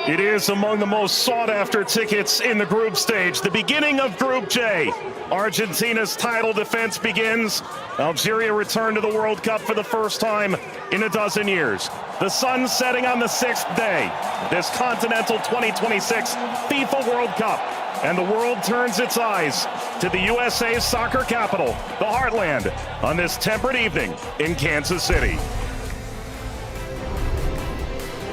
It is among the most sought-after tickets in the group stage. The beginning of Group J. Argentina's title defense begins. Algeria returned to the World Cup for the first time in a dozen years. The sun setting on the 6th day. This Continental 2026 FIFA World Cup. And the world turns its eyes to the USA's soccer capital, the Heartland, on this temperate evening in Kansas City.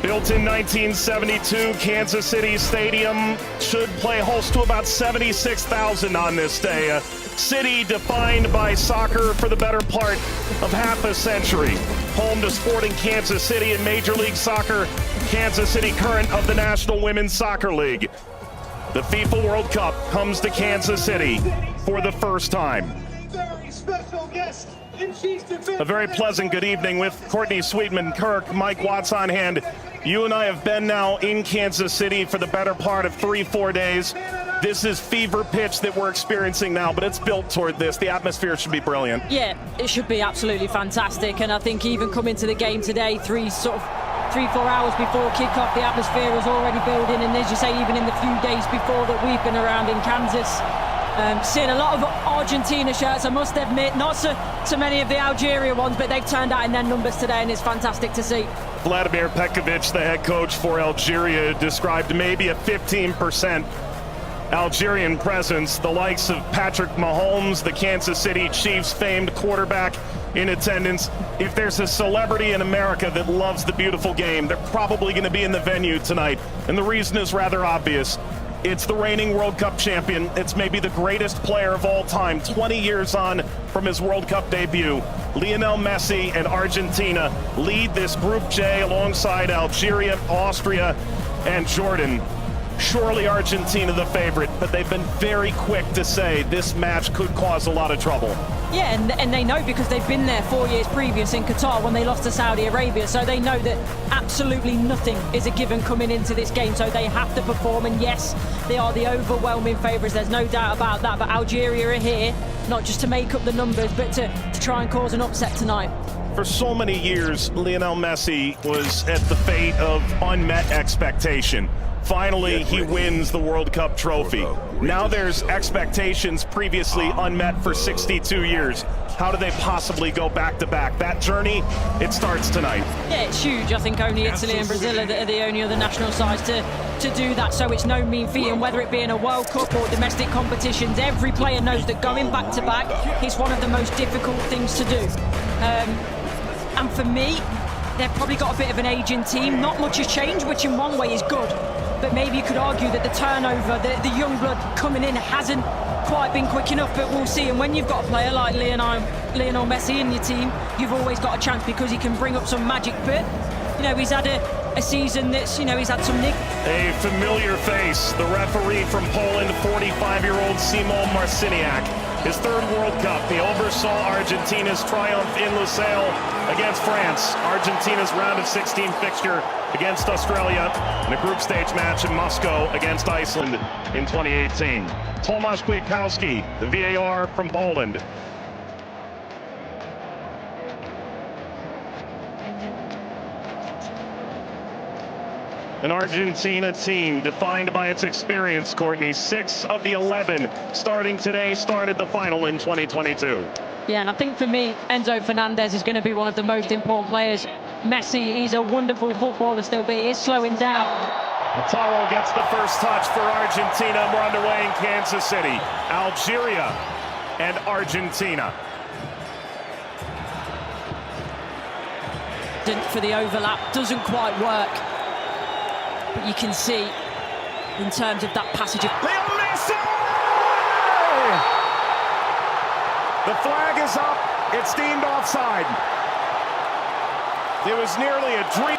Built in 1972, Kansas City Stadium should play host to about 76,000 on this day. A city defined by soccer for the better part of half a century. Home to Sporting Kansas City in Major League Soccer, Kansas City Current of the National Women's Soccer League. The FIFA World Cup comes to Kansas City for the first time. A very pleasant good evening with Courtney Sweetman-Kirk, Mike Watts on hand. You and I have been now in Kansas City for the better part of 3-4 days. This is fever pitch that we're experiencing now, but it's built toward this. The atmosphere should be brilliant. Yeah, it should be absolutely fantastic. And I think even coming to the game today, 3-4 hours before kickoff, the atmosphere was already building. And as you say, even in the few days before that we've been around in Kansas, seeing a lot of Argentina shirts, I must admit, not so many of the Algeria ones, but they've turned out in their numbers today, and it's fantastic to see. Vladimir Petkovic, the head coach for Algeria, described maybe a 15% Algerian presence. The likes of Patrick Mahomes, the Kansas City Chiefs famed quarterback, in attendance. If there's a celebrity in America that loves the beautiful game, they're probably going to be in the venue tonight. And the reason is rather obvious. It's the reigning World Cup champion. It's maybe the greatest player of all time, 20 years on from his World Cup debut. Lionel Messi and Argentina lead this Group J alongside Algeria, Austria, and Jordan. Surely Argentina the favorite, but they've been very quick to say this match could cause a lot of trouble. Yeah, and they know because they've been there 4 years previous in Qatar when they lost to Saudi Arabia, so they know that absolutely nothing is a given coming into this game, so they have to perform. And yes, they are the overwhelming favourites, there's no doubt about that, but Algeria are here not just to make up the numbers, but to try and cause an upset tonight. For so many years, Lionel Messi was at the fate of unmet expectation. Finally, he wins the World Cup trophy. Now there's expectations previously unmet for 62 years. How do they possibly go back-to-back? That journey, it starts tonight. Yeah, it's huge. I think only Italy and Brazil are the only other national sides to do that, so it's no mean feat. And whether it be in a World Cup or domestic competitions, every player knows that going back-to-back is one of the most difficult things to do. And for me, they've probably got a bit of an aging team. Not much has changed, which in one way is good. But maybe you could argue that the turnover, the young blood coming in hasn't quite been quick enough, but we'll see. And when you've got a player like Lionel Messi in your team, you've always got a chance because he can bring up some magic. But, you know, he's had a season that's, you know, he's had some nick. A familiar face, the referee from Poland, 45-year-old Szymon Marciniak. His third World Cup, he oversaw Argentina's triumph in Lusail against France. Argentina's round of 16 fixture against Australia in a group stage match in Moscow against Iceland in 2018. Tomasz Kwiatkowski, the VAR from Poland. An Argentina team defined by its experience, Courtney. 6 of the 11 starting today started the final in 2022. Yeah, and I think for me, Enzo Fernandez is going to be one of the most important players. Messi, he's a wonderful footballer still, but he is slowing down. Taro gets the first touch for Argentina. We're underway in Kansas City. Algeria and Argentina. For the overlap, doesn't quite work. But you can see, in terms of that passage of Lionel Messi! The flag is up. It's deemed offside. It was nearly a dream.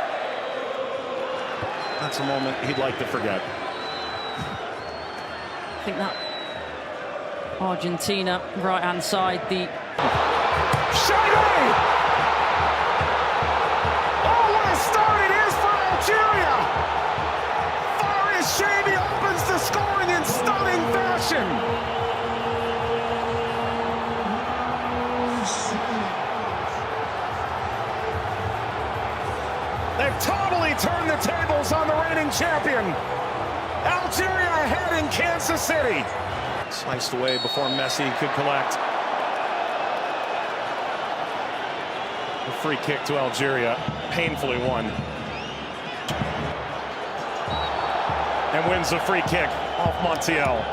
That's a moment he'd like to forget. I think that Argentina, right-hand side, the... Shady! Oh, what a start it is for Algeria! Shady opens the scoring in stunning fashion. They've totally turned the tables on the reigning champion. Algeria ahead in Kansas City. Sliced away before Messi could collect. A free kick to Algeria, painfully won. And wins a free kick off Montiel.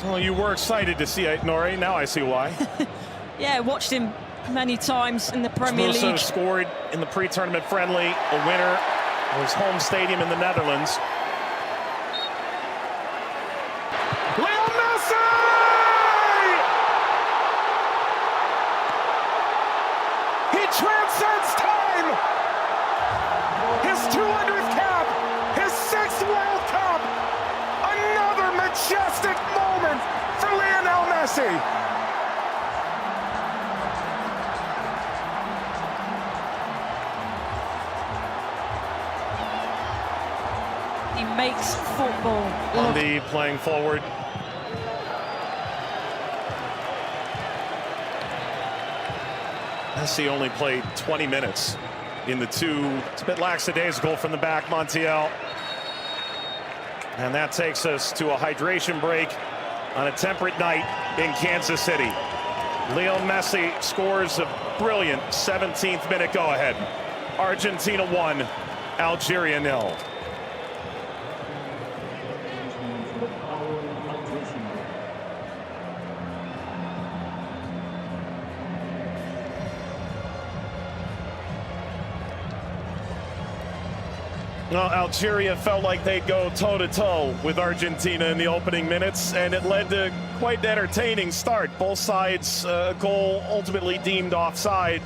Well, you were excited to see it, Nori. Now I see why. Yeah, watched him many times in the Premier League. Also scored in the pre-tournament friendly, a winner of his home stadium in the Netherlands. Lionel Messi! He transcends time! His 200th cap, his 6th World Cup, another majestic moment for Lionel Messi. He makes football look. Andy playing forward. Messi only played 20 minutes in the two. It's a bit lackadaisical from the back, Montiel. And that takes us to a hydration break on a temperate night in Kansas City. Lionel Messi scores a brilliant 17th minute go-ahead. Argentina 1, Algeria 0. Well, Algeria felt like they'd go toe-to-toe with Argentina in the opening minutes, and it led to quite an entertaining start. Both sides, goal ultimately deemed offside.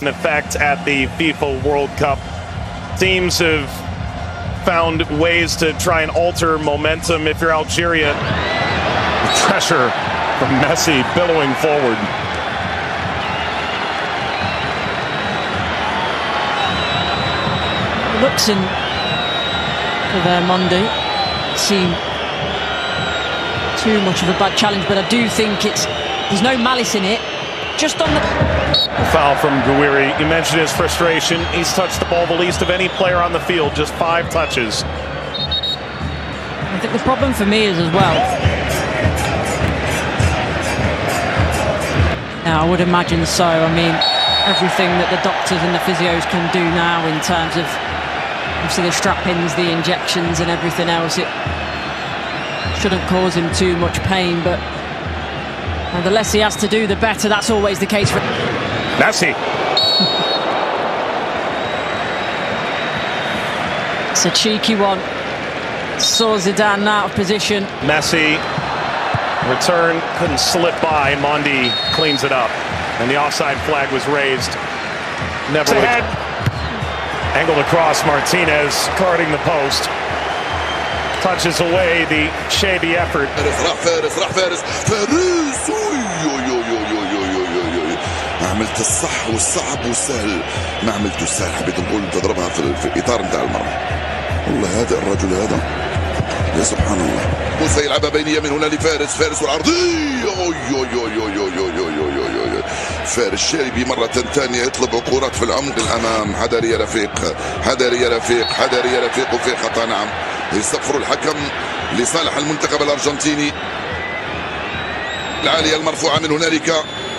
In effect at the FIFA World Cup, teams have found ways to try and alter momentum. If you're Algeria, pressure from Messi billowing forward. Looks in for their Monday. Seem too much of a bad challenge, but I do think there's no malice in it. Just on the foul from Gouiri. You mentioned his frustration. He's touched the ball the least of any player on the field, just 5 touches. I think the problem for me is as well. Now, I would imagine so. I mean, everything that the doctors and the physios can do now in terms of obviously the strap-ins, the injections and everything else, it shouldn't cause him too much pain, but the less he has to do, the better. That's always the case for Messi. It's a cheeky one. Saw Zidane out of position. Messi, return, couldn't slip by. Mondi cleans it up, and the offside flag was raised. Never ahead. Angled across, Martinez guarding the post. Touches away the shady effort. ما عملت الصح والصعب والسهل، ما عملته السهل، حبيت نقول تضربها في الاطار نتاع المرمى. والله هذا الرجل هذا يا سبحان الله. موسى يلعبها بينيه من هنا لفارس، فارس والعرضيه. فارس شاربي مرة ثانية يطلب كرات في العمق الأمام. حذر يا رفيق، حذر يا رفيق، حذر يا رفيق، وفي خطأ. نعم، يصفر الحكم لصالح المنتخب الأرجنتيني. العالية المرفوعة من هنالك،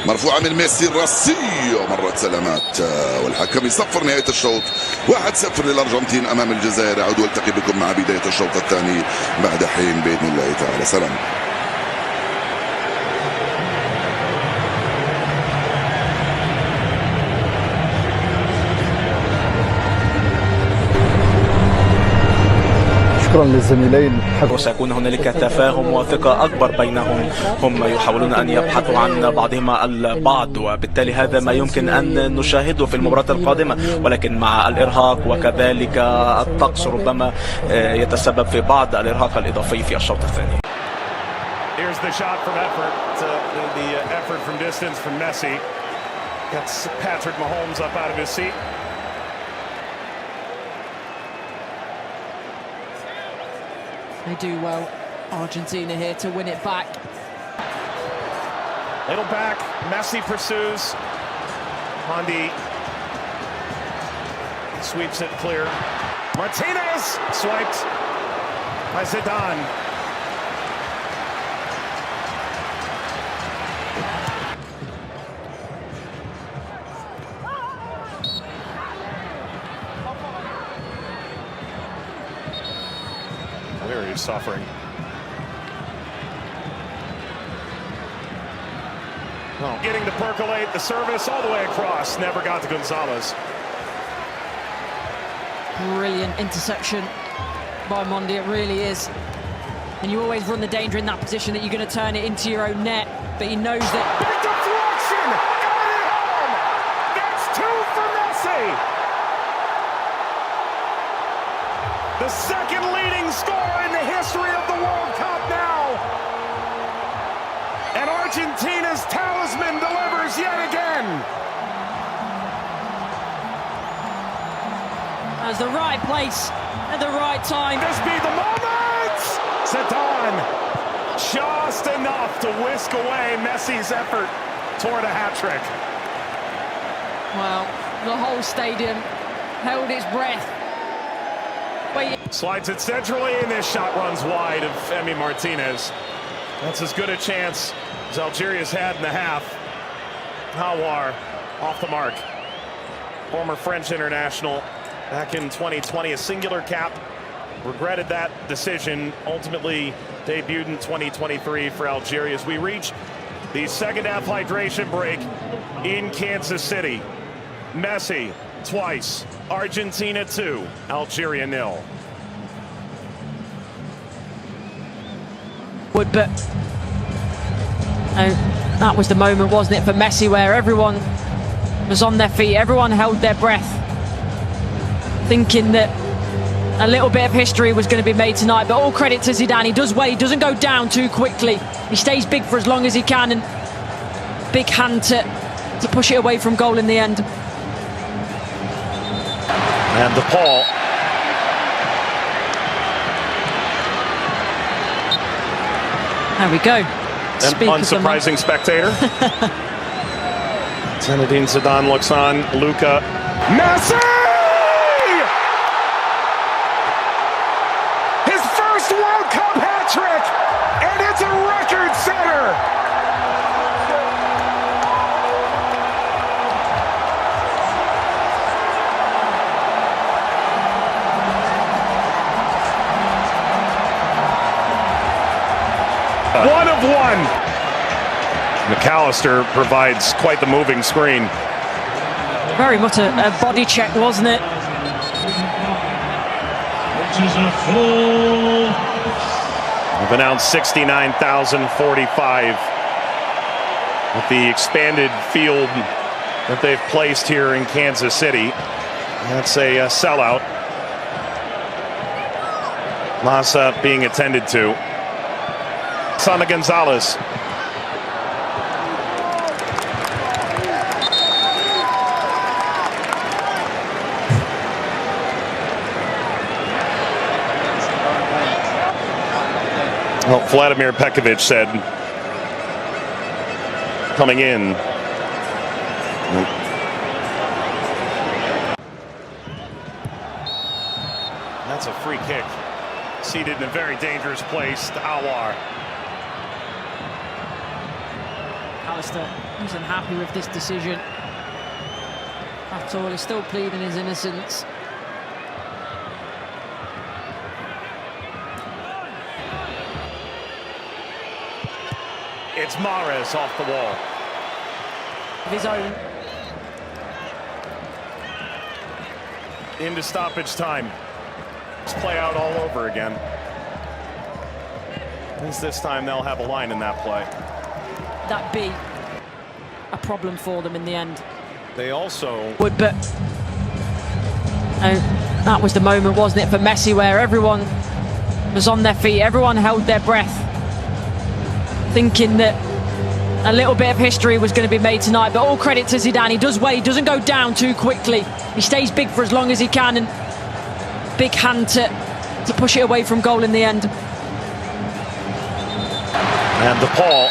مرفوعة من ميسي، الراسية مرت سلامات، والحكم يصفر نهاية الشوط. 1-0 للأرجنتين أمام الجزائر. أعود والتقي بكم مع بداية الشوط الثاني بعد حين بإذن الله تعالى. سلام. شكرا للزميلين. وسيكون هنالك تفاهم وثقة أكبر بينهم. هم يحاولون أن يبحثوا عن بعضهما البعض، وبالتالي هذا ما يمكن أن نشاهده في المباراة القادمة، ولكن مع الإرهاق وكذلك الطقس ربما يتسبب في بعض الإرهاق الإضافي في الشوط الثاني. Here's the shot from effort. The effort from distance from Messi. Gets Patrick Mahomes up out of his seat. They do well, Argentina here to win it back. Little back, Messi pursues. Hondi sweeps it clear. Martinez swiped by Zidane. Algeria suffering. Oh. Getting to percolate the service all the way across. Never got to Gonzalez. Brilliant interception by Mondi, it really is. And you always run the danger in that position that you're going to turn it into your own net, but he knows that. Big deflection! Got it home! That's 2 for Messi! The second leading scorer in the history of the World Cup now! And Argentina's talisman delivers yet again! That's the right place at the right time. This be the moment! Zidane, just enough to whisk away Messi's effort toward a hat-trick. Well, the whole stadium held its breath. Slides it centrally, and this shot runs wide of Emi Martinez. That's as good a chance as Algeria's had in the half. Hawar off the mark. Former French international back in 2020, a singular cap. Regretted that decision. Ultimately debuted in 2023 for Algeria as we reach the second half hydration break in Kansas City. Messi twice. Argentina 2, Algeria 0. But that was the moment, wasn't it, for Messi, where everyone was on their feet, everyone held their breath, thinking that a little bit of history was going to be made tonight. But all credit to Zidane, he does well, he doesn't go down too quickly, he stays big for as long as he can, and big hand to push it away from goal in the end. And DePaul. There we go. An unsurprising spectator. Zinedine Zidane looks on. Luka. Messi! His first World Cup hat-trick! And it's a record setter! One of one. McAllister provides quite the moving screen. Very much a body check, wasn't it? We've announced 69,045 with the expanded field that they've placed here in Kansas City. That's a sellout. Massa being attended to. Sana Gonzalez. Well, Vladimir Pekovic said coming in. That's a free kick. Seated in a very dangerous place to Hawar. Alistair isn't happy with this decision at all. He's still pleading his innocence. It's Mahrez off the wall. Of his own. Into stoppage time. Let's play out all over again. At least this time they'll have a line in that play. That be a problem for them in the end. They also But that was the moment, wasn't it, for Messi, where everyone was on their feet, everyone held their breath, thinking that a little bit of history was going to be made tonight. But all credit to Zidane, he does well, he doesn't go down too quickly, he stays big for as long as he can, and big hand to push it away from goal in the end. And the DePaul. 1-0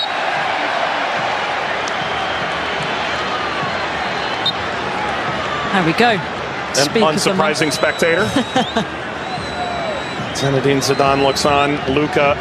to There we go. An unsurprising spectator. Zinedine Zidane looks on. Luka